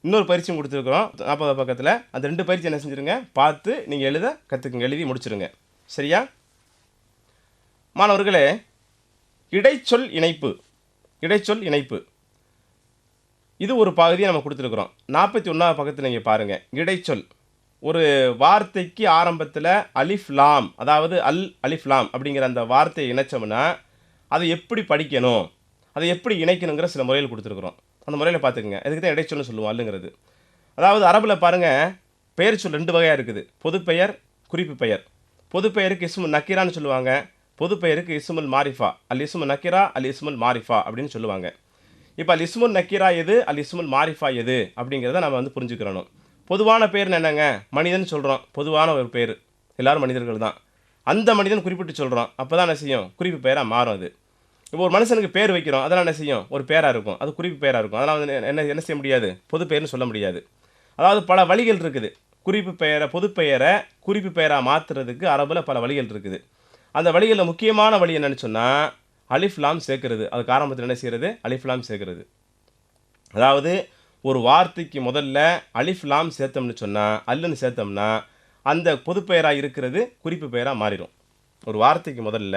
இன்னொரு பயிற்சியும் கொடுத்துருக்குறோம் 40 பக்கத்தில். அந்த 2 பயிற்சி என்ன செஞ்சுருங்க, பார்த்து நீங்கள் எழுத கற்றுக்குங்க, எழுதி முடிச்சுருங்க. சரியா? மாணவர்களே, இடைச்சொல் இணைப்பு. இடைச்சொல் இணைப்பு இது ஒரு பகுதியை நம்ம கொடுத்துருக்குறோம். 41வது பக்கத்தில் நீங்கள் பாருங்கள். இடைச்சொல், ஒரு வார்த்தைக்கு ஆரம்பத்தில் அலிஃப் லாம், அதாவது அலிஃப் லாம் அப்படிங்கிற அந்த வார்த்தையை இணைச்சோம்னா அதை எப்படி படிக்கணும், அதை எப்படி இணைக்கணுங்கிற சில முறையில் கொடுத்துருக்குறோம். அந்த முறையில் பார்த்துக்குங்க. அதுக்கு தான் இடைச்சொல்னு சொல்லுவோம், அல்லுங்கிறது. அதாவது அரபில் பாருங்கள், பெயர் சொல் 2 வகையாக இருக்குது. பொதுப்பெயர், குறிப்பு பெயர். பொதுப்பெயருக்கு இஸ்முல் நக்கீரான்னு சொல்லுவாங்க. பொதுப்பெயருக்கு இஸ்முல் மாரிஃபா. அல் இஸ்முல் நக்கீரா அல் இஸ்முல் மாரிஃபா அப்படின்னு சொல்லுவாங்க. இப்போ அல் இஸ்முல் நக்கீரா எது, அல் இஸ்முல் மாரிஃபா எது அப்படிங்கிறத நம்ம வந்து புரிஞ்சுக்கிறணும். பொதுவான பேர்னு என்னங்க, மனிதன் சொல்கிறோம், பொதுவான ஒரு பேர், எல்லோரும் மனிதர்கள் தான். அந்த மனிதன் குறிப்பிட்டு சொல்கிறோம், அப்போ தான் என்ன செய்யும், குறிப்பு பெயராக மாறும். அது இப்போ ஒரு மனுஷனுக்கு பேர் வைக்கிறோம், அதெல்லாம் என்ன செய்யும், ஒரு பேராக இருக்கும், அது குறிப்பு பெயராக இருக்கும். அதெல்லாம் வந்து என்ன செய்ய முடியாது, பொது பெயர்னு சொல்ல முடியாது. அதாவது பல வழிகள் இருக்குது. குறிப்பு பெயரை பொது பெயரை குறிப்பு பெயராக மாற்றுறதுக்கு அரபில் பல வழிகள் இருக்குது. அந்த வழிகளில் முக்கியமான வழி என்னன்னு சொன்னால் அலிஃப் லாம் சேர்க்கிறது. அதுக்கு ஆரம்பத்தில் என்ன செய்கிறது? அலிஃப் லாம் சேர்க்கிறது. அதாவது ஒரு வார்த்தைக்கு முதல்ல அலிஃப் லாம் சேர்த்தோம்னு சொன்னால், அல்லுன்னு சேர்த்தோம்னா அந்த பொதுப்பெயராக இருக்கிறது குறிப்பு பெயராக மாறிடும். ஒரு வார்த்தைக்கு முதல்ல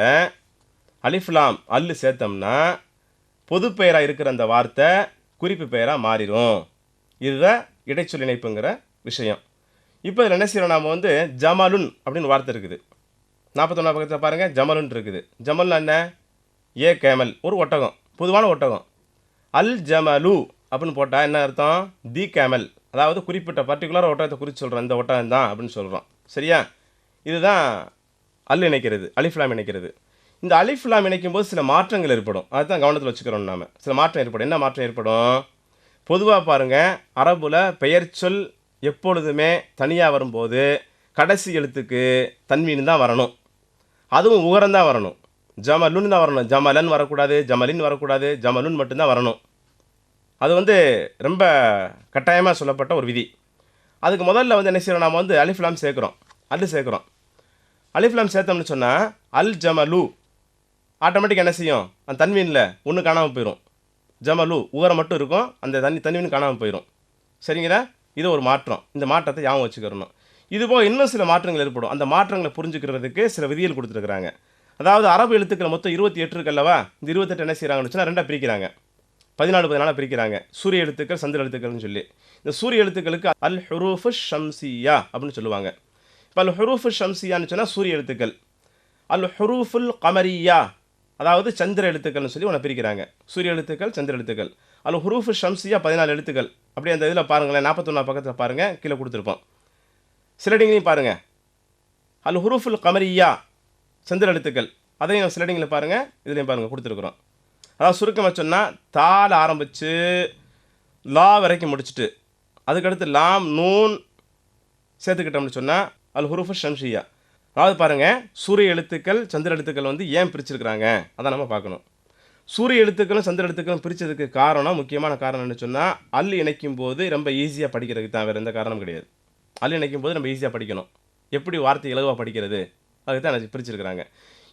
அலிஃப் லாம் அல்லு சேர்த்தோம்னா பொதுப்பெயராக இருக்கிற அந்த வார்த்தை குறிப்பு பெயராக மாறிடும். இதுதான் இடைச்சொல் இணைப்புங்கிற விஷயம். இப்போ இதில் என்ன செய்யறோம்? நாம் வந்து ஜமலுன் அப்படின்னு வார்த்தை இருக்குது. 41 பக்கத்தில் பாருங்கள், ஜமலுன் இருக்குது. ஜமல்னா என்ன? ஏ கேமல், ஒரு ஒட்டகம், பொதுவான ஒட்டகம். அல் ஜமலு அப்படின்னு போட்டால் என்ன அர்த்தம்? தி கேமல், அதாவது குறிப்பிட்ட பர்டிகுலர் ஒட்டகத்தை குறித்து சொல்கிறோம், இந்த ஒட்டகம் தான் அப்படின்னு சொல்கிறோம். சரியா? இதுதான் அல் இணைக்கிறது, அலிஃப்லாம் இணைக்கிறது. இந்த அலிஃப்லாம் இணைக்கும் போது சில மாற்றங்கள் ஏற்படும். அதுதான் கவனத்தில் வச்சுக்கிறோம். நாம் சில மாற்றம் ஏற்படும். என்ன மாற்றம் ஏற்படும்? பொதுவாக பாருங்கள், அரபுல பெயர் சொல் எப்பொழுதுமே தனியாக வரும்போது கடைசி எழுத்துக்கு தன்வீன் தான் வரணும். அதுவும் உகரம் தான் வரணும். ஜமலுன்னு தான் வரணும். ஜமலன் வரக்கூடாது, ஜமலின் வரக்கூடாது, ஜமலுன் மட்டும்தான் வரணும். அது வந்து ரொம்ப கட்டாயமாக சொல்லப்பட்ட ஒரு விதி. அதுக்கு முதல்ல வந்து என்ன செய்யறோம்? நாம் வந்து அலிஃப்லாம் சேர்க்குறோம், அல்லு சேர்க்குறோம். அலிஃப்லாம் சேர்த்தோம்னு சொன்னால் அல் ஜமலு ஆட்டோமேட்டிக் என்ன செய்யும்? அந்த தன்வீனில் ஒன்று காணாமல் போயிடும். ஜமலு உகரம் மட்டும் இருக்கும், அந்த தன்வீன் காணாமல் போயிடும். சரிங்களா? இது ஒரு மாற்றம். இந்த மாற்றத்தை ஞாபகம் வச்சுக்கிறணும். இதுபோக இன்னும் சில மாற்றங்கள் ஏற்படும். அந்த மாற்றங்களை புரிஞ்சுக்கிறதுக்கு சில விதிகள் கொடுத்துருக்குறாங்க. அதாவது அரபு எழுத்துக்கள் மொத்தம் 28 இருக்குல்லவா? இந்த 28 என்ன செய்கிறாங்கன்னு சொன்னால் ரெண்டாக பிரிக்கிறாங்க. 14 பிரிக்கிறாங்க. சூரிய எழுத்துக்கள், சந்திர எழுத்துக்கள்னு சொல்லி. இந்த சூரிய எழுத்துக்களுக்கு அல் ஹுரூஃபு ஷம்சியா அப்படின்னு சொல்லுவாங்க. இப்போ அல் ஹுரூஃபு ஷம்சியான்னு சொன்னால் சூரிய எழுத்துக்கள். அல் ஹுரூஃபுல் கமரியா, அதாவது சந்திர எழுத்துக்கள்னு சொல்லி ஒன்று பிரிக்கிறாங்க. சூரிய எழுத்துக்கள், சந்திர எழுத்துக்கள். அல் ஹுரூஃபு ஷம்சியா 14 எழுத்துக்கள். அப்படியே அந்த இதில் பாருங்களேன், 41 பக்கத்தில் பாருங்கள், கீழே கொடுத்துருப்போம். சிலடிங்களையும் பாருங்கள், அல் ஹுரூஃபுல் கமரியா சந்திர எழுத்துக்கள், அதையும் சிலடிங்களை பாருங்கள், இதுலேயும் பாருங்கள் கொடுத்துருக்குறோம். அதாவது சுருக்கமாக சொன்னால் தால் ஆரம்பித்து லா வரைக்கும் முடிச்சுட்டு அதுக்கடுத்து லாம் நூன் சேர்த்துக்கிட்டோம்னு சொன்னால் அல் ஹுரூஃபு ஷம்சியா. அதாவது பாருங்கள், சூரிய எழுத்துக்கள், சந்திர எழுத்துக்கள் வந்து ஏன் பிரிச்சிருக்கிறாங்க அதை நம்ம பார்க்கணும். சூரிய எழுத்துக்களும் சந்திர எழுத்துக்களும் பிரித்ததுக்கு காரணம், முக்கியமான காரணம் என்ன சொன்னால், அல் இணைக்கும் போது ரொம்ப ஈஸியாக படிக்கிறதுக்கு தான், வேறு எந்த காரணம் கிடையாது. அல் இணைக்கும் போது நம்ம ஈஸியாக படிக்கணும். எப்படி வார்த்தை இலகுவாக படிக்கிறது, அதுக்கு தான் பிரிச்சிருக்கிறாங்க.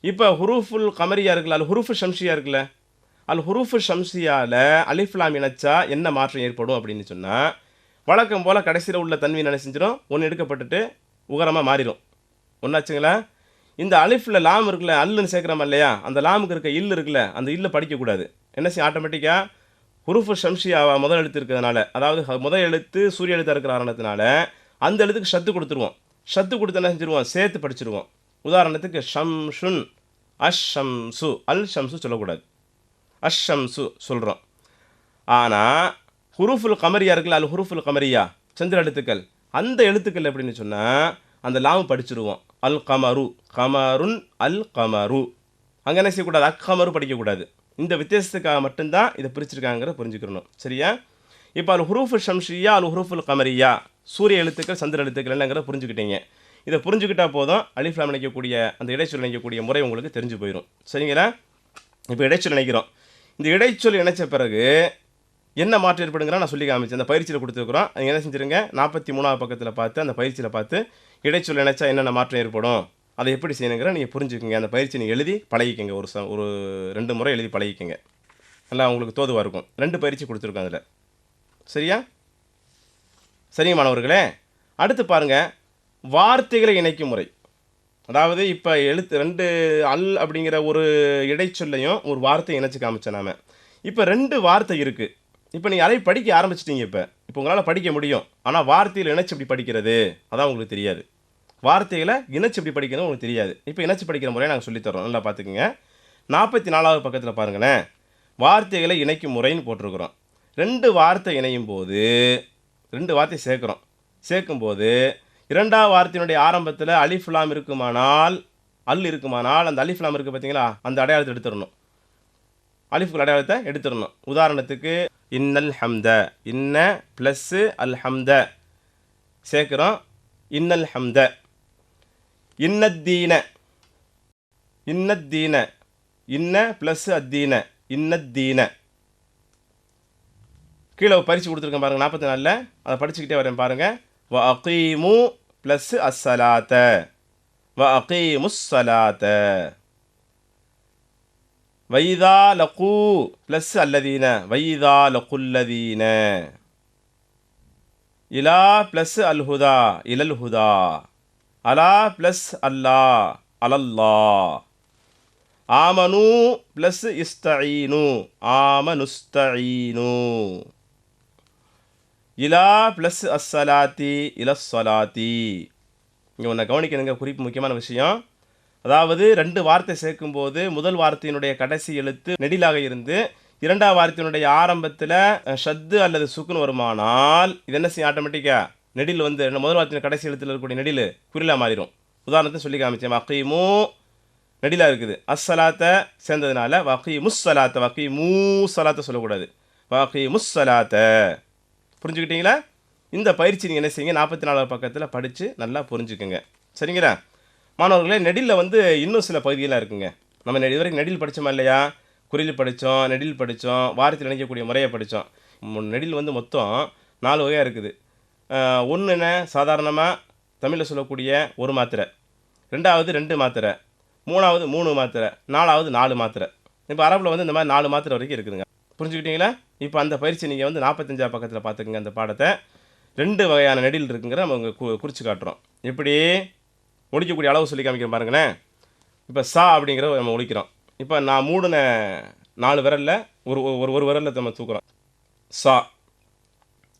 இப்போ ஹுரூஃபுல் கமரியா இருக்குல்ல, அல் ஹுரூஃபு ஷம்சியா இருக்குல்ல, அல் ஹுரூஃபு ஷம்சியாவில் அலிஃப்லாம் இணைச்சா என்ன மாற்றம் ஏற்படும் அப்படின்னு சொன்னால், வழக்கம் போல் கடைசியில் உள்ள தன்வீன் என்ன செஞ்சிடும்? ஒன்று எடுக்கப்பட்டுட்டு உகரமாக மாறிடும். ஒன்றாச்சுங்களா? இந்த அலிஃபில் லாம் இருக்குல்ல, அல்லுன்னு சேர்க்குறோம் இல்லையா, அந்த லாமுக்கு இருக்க இல்லு இருக்குல்ல, அந்த இல்லு படிக்கக்கூடாது. என்ன செய்யும்? ஆட்டோமேட்டிக்காக ஹுரூஃபு ஷம்சியாவை முதல் எழுத்து இருக்கிறதுனால, அதாவது முதல் எழுத்து சூரிய எழுத்தாக இருக்கிற காரணத்தினால அந்த எழுத்துக்கு ஷத்து கொடுத்துருவோம். ஷத்து கொடுத்து என்ன செஞ்சுருவோம்? சேர்த்து படிச்சிருவோம். உதாரணத்துக்கு ஷம்ஷுன், அஷம்சு, அல் ஷம்சு சொல்லக்கூடாது, அஷம்சு சொல்கிறோம். ஆனால் ஹுரூஃபுல் கமரியா இருக்குல்ல, அல் ஹுரூஃபுல் கமரியா சந்திர எழுத்துக்கள், அந்த எழுத்துக்கள் எப்படின்னு சொன்னால் அந்த லாம் படிச்சிருவோம். அல் கமரு, கமருன், அல் கமரு. அங்கே என்ன செய்யக்கூடாது? அக்கமரு படிக்கக்கூடாது. இந்த வித்தியாசத்துக்காக மட்டும்தான் இதை பிரிச்சிருக்காங்கிறத புரிஞ்சுக்கணும். சரியா? இப்போ அல் ஹுரூஃபு ஷம்சியா, அல் ஹுரூஃபுல் கமரியா, சூரிய எழுத்துக்கள், சந்திர எழுத்துக்கள் என்னங்கிறத புரிஞ்சுக்கிட்டீங்க. இதை புரிஞ்சுக்கிட்டால் போதும், அலிஃப்லாம் இணைக்கக்கூடிய அந்த இடைச்சொல் இணைக்கக்கூடிய முறை உங்களுக்கு தெரிஞ்சு போயிடும். சரிங்களா? இப்போ இடைச்சொல் இணைக்கிறோம். இந்த இடைச்சொல் இணைச்ச பிறகு என்ன மாற்றம் ஏற்படுங்கிற நான் சொல்லி காமிச்சேன். அந்த பயிற்சியில் கொடுத்துருக்குறோம். நீங்கள் என்ன செஞ்சுருங்க? 43 பக்கத்தில் பார்த்து அந்த பயிற்சியில் பார்த்து இடைச்சொல் இணைச்சா என்னென்ன மாற்றம் ஏற்படும், அதை எப்படி செய்யணுங்கிற நீங்கள் புரிஞ்சுக்கோங்க. அந்த பயிற்சி நீங்கள் எழுதி பழகிக்கங்க. ஒரு 2 முறை எழுதி பழகிக்கங்க. நல்லா உங்களுக்கு தோதுவாக இருக்கும். 2 பயிற்சி கொடுத்துருக்கோம் அதில். சரியா? சரிங்க மாணவர்களே, அடுத்து பாருங்கள், வார்த்தைகளை இணைக்கும் முறை. அதாவது இப்போ எழுத்து 2 அல் அப்படிங்கிற ஒரு இடைச்சொல்லையும் ஒரு வார்த்தை இணைச்சி காமிச்சேன் நாம. இப்போ 2 வார்த்தை இருக்குது. இப்போ நீங்கள் அதை படிக்க ஆரம்பிச்சிட்டிங்க. இப்போ உங்களால் படிக்க முடியும். ஆனால் வார்த்தையில் இணைச்சி எப்படி படிக்கிறது அதான் உங்களுக்கு தெரியாது. வார்த்தைகளை இணைச்சி எப்படி படிக்கிறது உங்களுக்கு தெரியாது. இப்போ இணைச்சி படிக்கிற முறையை நாங்கள் சொல்லித்தரோம். நல்லா பார்த்துக்குங்க. 44 பக்கத்தில் பாருங்களேன், வார்த்தைகளை இணைக்கும் முறைன்னு போட்டிருக்கிறோம். 2 வார்த்தை இணையும் போது 2 வார்த்தை சேர்க்குறோம். சேர்க்கும்போது 2ஆவது வார்த்தையினுடைய ஆரம்பத்தில் அலிஃப்லாம் இருக்குமானால், அல் இருக்குமானால், அந்த அலிஃப்லாம் இருக்குது பார்த்தீங்களா, அந்த அடையாளத்தை எடுத்துடணும். அலிஃப்கள் அடையாளத்தை எடுத்துடணும். உதாரணத்துக்கு இன்னல் ஹம்த, இன்ன ப்ளஸ்ஸு அல் ஹம்த சேர்க்குறோம். இன்னல் ஹம்த. இன்னத்தீன, இன்னத்தீன, இன்ன ப்ளஸ்ஸு அத்தீன, இன்னத்தீன. கீழே பரிச்சு கொடுத்துருக்கேன் பாருங்கள், 44. அதை படிச்சுக்கிட்டே வரேன் பாருங்கள். வ அகீமு ப்ளஸ்ஸு அஸ்ஸலாத்த, வஅகீமுஸ் ஸலாத்த. வைதா லகு ப்ளஸ் அல்லதீன, வைதா லகுல்லதீன. இலா ப்ளஸ் அல்ஹுதா, இலல் ஹுதா. அலா ப்ளஸ் அல்லா, அலல்லா. ஆமனு ப்ளஸ் இஸ்தஈனு, ஆமனுஸ்தஈனு. இலா ப்ளஸ் அஸ்ஸலாத்தி, இலஸ்ஸலாத்தி. இங்கே ஒன்று கவனிக்கணுங்க, குறிப்பு முக்கியமான விஷயம். அதாவது ரெண்டு வார்த்தை சேர்க்கும்போது முதல் வார்த்தையினுடைய கடைசி எழுத்து நெடிலாக இருந்து இரண்டாவது வார்த்தையினுடைய ஆரம்பத்தில் ஷத்து அல்லது சுக்குன் வருமானால் இது என்ன செய்யும்? ஆட்டோமேட்டிக்காக நெடில் வந்து முதல் வார்த்தையின் கடைசி எழுத்தில் இருக்கக்கூடிய நெடில் குறிலாக மாறிடும். உதாரணத்தை சொல்லி காமிச்சேன். வக்கீமு நெடிலாக இருக்குது, அஸ்ஸலாத்தை சேர்ந்ததுனால வக்கீமுஸ் ஸலாத்த, வக்கீமூ ஸலாத்தை சொல்லக்கூடாது, வக்கீமுஸ் ஸலாத்த. புரிஞ்சுக்கிட்டீங்களா? இந்த பயிற்சி நீங்கள் என்ன செய்யுங்க, 44 பக்கத்தில் படித்து நல்லா புரிஞ்சுக்குங்க. சரிங்களா மாணவர்களே? நெடிலில் வந்து இன்னும் சில பகுதிகளாக இருக்குங்க. நம்ம இதுவரைக்கும் நெடில் படித்தோமா இல்லையா? குறில் படித்தோம், நெடில் படித்தோம், வாரத்தில் இணைக்கக்கூடிய முறையை படித்தோம். நெடில் வந்து மொத்தம் 4 வகையாக இருக்குது. ஒன்று என்ன, சாதாரணமாக தமிழில் சொல்லக்கூடிய ஒரு மாத்திரை, ரெண்டாவது 2 மாத்திரை, மூணாவது 3 மாத்திரை, நாலாவது 4 மாத்திரை. இப்போ அரபில் வந்து இந்த மாதிரி 4 மாத்திரை வரைக்கும் இருக்குதுங்க. புரிஞ்சுக்கிட்டீங்களா? இப்போ அந்த பயிற்சி நீங்கள் வந்து 45 பக்கத்தில் பார்த்துக்குங்க. அந்த பாடத்தை 2 வகையான நெடில் இருக்குங்கிற நம்ம குறித்து காட்டுறோம். எப்படி ஒழிக்கக்கூடிய அளவு சொல்லி காமிக்கிறேன் பாருங்களேன். இப்போ சா அப்படிங்கிற நம்ம ஒழிக்கிறோம். இப்போ நான் மூடின 4 விரலில் ஒரு ஒரு விரலில் நம்ம தூக்குறோம். சா,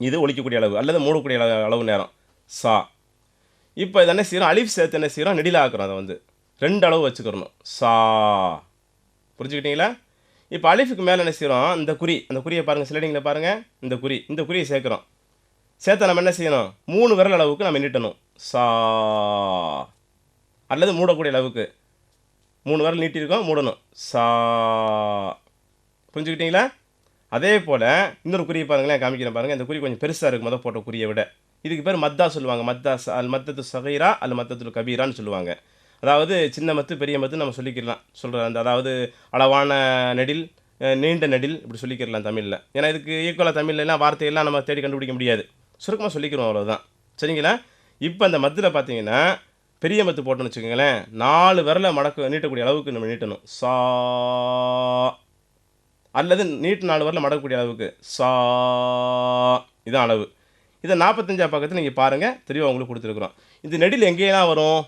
இது ஒழிக்கக்கூடிய அளவு அல்லது மூடக்கூடிய அளவு நேரம் சா. இப்போ இதை என்ன செய்கிறோம், அலிஃப் சேர்த்து என்ன செய்கிறோம், நெடில் ஆக்குறோம். அதை வந்து 2 அளவு வச்சுக்கிறணும். சா. புரிஞ்சுக்கிட்டீங்களா? இப்போ அலிஃபுக்கு மேலே என்ன செய்கிறோம், இந்த குறி, அந்த குறியை பாருங்கள், ஸ்லைடிங்கில் பாருங்கள். இந்த குறியை சேர்க்குறோம். சேர்த்தா நம்ம என்ன செய்யணும், 3 விரல் அளவுக்கு நம்ம நீட்டணும். சா அல்லது மூடக்கூடிய அளவுக்கு 3 விரல் நீட்டியிருக்கோம், மூடணும். சா. புரிஞ்சுக்கிட்டீங்களா? அதே போல் இன்னொரு குறியை பாருங்களேன், காமிக்கிறேன் பாருங்கள். இந்த குறி கொஞ்சம் பெருசாக இருக்குது மொதல் போட்ட குறியை விட. இதுக்கு பேர் மத்தா சொல்லுவாங்க. மத்தா அல் மத்தத்து சகீரா அல் மத்தத்து கபீரான்னு சொல்லுவாங்க. அதாவது சின்ன மத்து பெரிய மத்து நம்ம சொல்லிக்கலாம் சொல்கிற அந்த, அதாவது அளவான நெடில், நீண்ட நெடில், இப்படி சொல்லிக்கிறலாம் தமிழில். ஏன்னா இதுக்கு ஈக்குவலாக தமிழ்லாம் வார்த்தையெல்லாம் நம்ம தேடி கண்டுபிடிக்க முடியாது. சுருக்கமாக சொல்லிக்கிறோம், அவ்வளோதான். சரிங்களா? இப்போ அந்த மத்தில் பார்த்தீங்கன்னா பெரிய மத்து போட்டோன்னு வச்சுக்கோங்களேன், 4 விரலை நீட்டக்கூடிய அளவுக்கு நம்ம நீட்டணும். சா. அல்லது நீட்டு 4 விரலை மடக்கக்கூடிய அளவுக்கு சா. இதான் அளவு. இதை 45 பக்கத்தில் நீங்கள் பாருங்கள், தெளிவாக உங்களுக்கு கொடுத்துருக்குறோம். இது நெடில் எங்கேயெல்லாம் வரும்?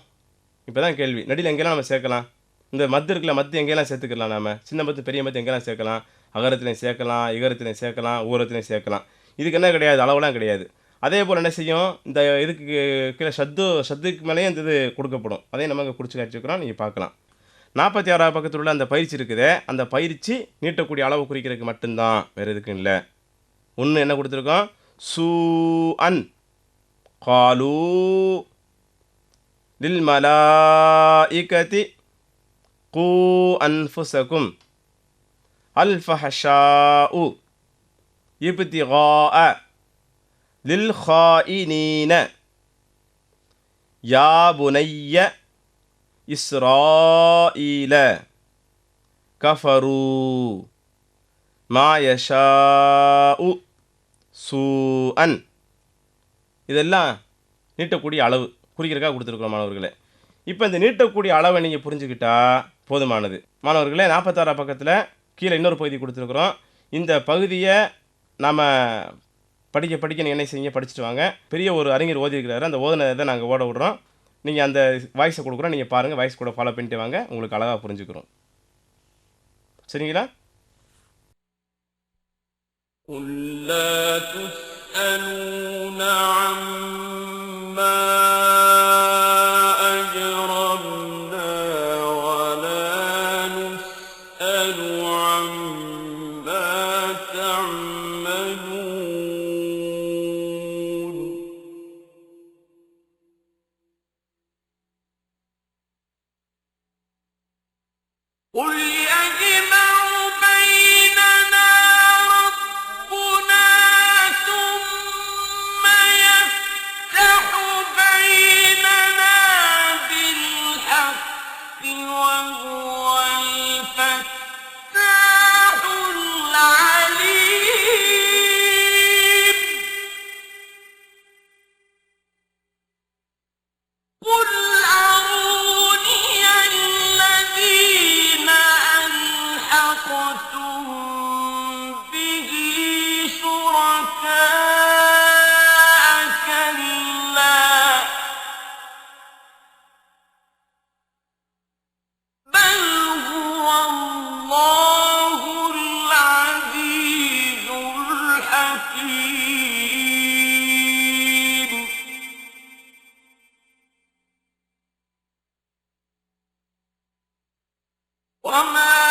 இப்போ தான் கேள்வி. நெடில் எங்கெல்லாம் நம்ம சேர்க்கலாம்? இந்த மத்து இருக்குல்ல, மத்து எங்கெல்லாம் சேர்த்துக்கலாம்? நம்ம சின்ன மத்து பெரிய மத்து எங்கெல்லாம் சேர்க்கலாம்? அகரத்துலையும் சேர்க்கலாம், இகரத்துலையும் சேர்க்கலாம், ஊரத்துலையும் சேர்க்கலாம். இதுக்கு என்ன கிடையாது, அளவுலாம் கிடையாது. அதே போல் என்ன செய்யும், இந்த இதுக்கு கீழே சத்துக்கு மேலேயே இந்த இது கொடுக்கப்படும். அதையும் நம்ம இங்கே குறித்து காட்சிக்கிறோம், நீங்கள் பார்க்கலாம். 46 பக்கத்தில் உள்ள அந்த பயிற்சி இருக்குது. அந்த பயிற்சி நீட்டக்கூடிய அளவு குறிக்கிறதுக்கு மட்டும்தான், வேறு எதுக்கும் இல்லை. ஒன்று என்ன கொடுத்துருக்கோம், சூ அன் காலூ லில் மலாயிகதி கூ அன்ஃபுசகும் அல் ஃபஹஷாஉ இப்திகாஅ லில் ஹாயினீன யா புனைய இஸ்ராஈல கஃபரு மா யஷாஉ சூஅன். இதெல்லாம் நீட்டக்கூடிய அளவு குறிக்கிறதுக்காக கொடுத்துருக்குறோம் மாணவர்களே. இப்போ இந்த நீட்டக்கூடிய அளவை நீங்கள் புரிஞ்சுக்கிட்டா போதுமானது. மாணவர்களே, 46 பக்கத்தில் கீழே இன்னொரு பகுதி கொடுத்துருக்குறோம். இந்த பகுதியை நம்ம படிக்க நீங்கள் என்ன செய்யுங்க, படிச்சுட்டு வாங்க. பெரிய ஒரு அறிஞர் ஓதிருக்கிறாரு, அந்த ஓதினதை நாங்கள் ஓட விடுறோம். நீங்கள் அந்த வாய்ஸை கொடுக்குறோம், நீங்கள் பாருங்கள், வாய்ஸ் கூட ஃபாலோ பண்ணிட்டு வாங்க, உங்களுக்கு அழகாக புரிஞ்சுக்கிறோம். சரிங்களா? قُل لَّا تُسْأَلُونَ عَمَّا أَجْرَمْنَا وَلَا نُسْأَلُ عَمَّا تَعْمَلُونَ. قُلْ يَجْمَعُ بَيْنَنَا رَبُّنَا ثُمَّ يَفْتَحُ بَيْنَنَا بِالْحَقِّ وَهُوَ الْفَتَّاحُ الْعَلِيمُ. قُلْ أَعُوذُ وما